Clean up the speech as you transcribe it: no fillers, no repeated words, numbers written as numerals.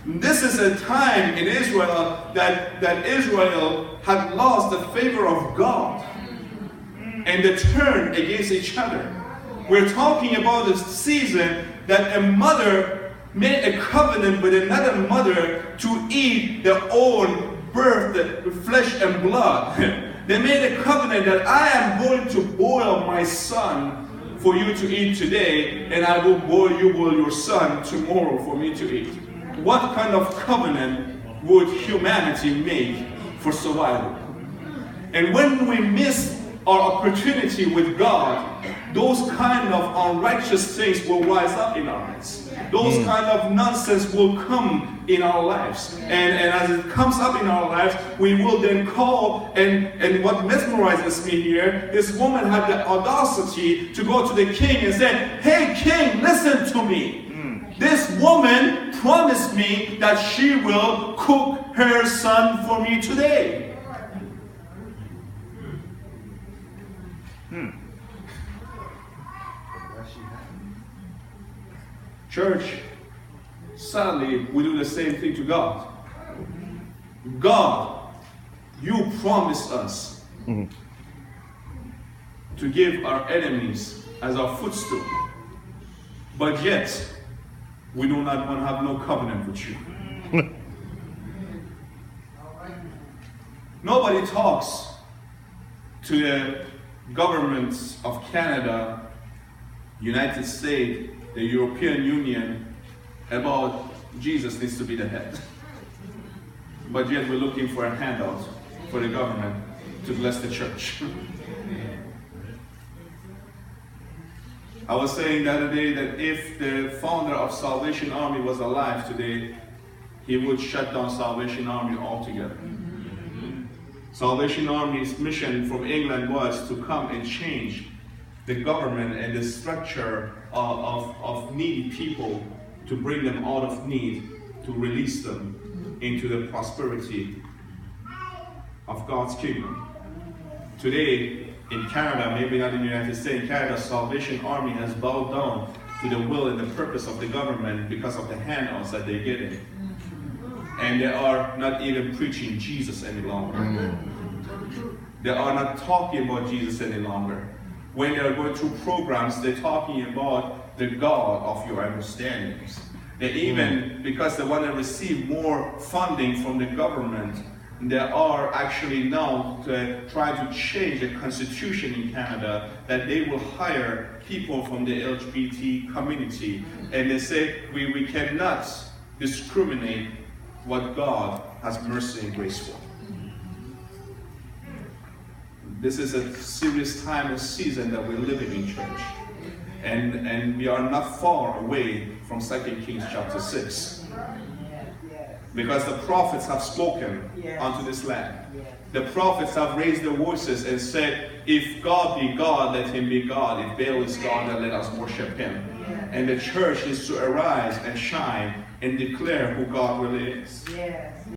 This is a time in Israel that Israel had lost the favor of God and they turned against each other. We're talking about this season that a mother made a covenant with another mother to eat their own birth, flesh and blood. They made a covenant that I am going to boil my son for you to eat today, and I will boil your son tomorrow for me to eat. What kind of covenant would humanity make for survival? And when we miss our opportunity with God, those kind of unrighteous things will rise up in our midst. Those kind of nonsense will come in our lives. And as it comes up in our lives, we will then call, and what mesmerizes me here, this woman had the audacity to go to the king and say, hey king, listen to me. This woman promised me that she will cook her son for me today. Church, sadly, we do the same thing to God. God, you promised us to give our enemies as our footstool, but yet we do not want to have no covenant with you. Nobody talks to the governments of Canada, United States, the European Union about Jesus needs to be the head. But yet we're looking for a handout for the government to bless the church. I was saying the other day that if the founder of Salvation Army was alive today, he would shut down Salvation Army altogether. Salvation Army's mission from England was to come and change the government and the structure of needy people, to bring them out of need, to release them into the prosperity of God's kingdom. Today, in Canada, maybe not in the United States, in Canada, Salvation Army has bowed down to the will and the purpose of the government because of the handouts that they're getting. And they are not even preaching Jesus any longer. They are not talking about Jesus any longer. When they are going through programs, they're talking about the God of your understandings. They even, because they want to receive more funding from the government, they are actually now trying to change the constitution in Canada, that they will hire people from the LGBT community. And they say, we cannot discriminate what God has mercy and grace for. This is a serious time and season that we're living in, church. And we are not far away from 2 Kings chapter 6. Because the prophets have spoken unto this land. The prophets have raised their voices and said, if God be God, let him be God. If Baal is God, then let us worship him. And the church is to arise and shine and declare who God really is.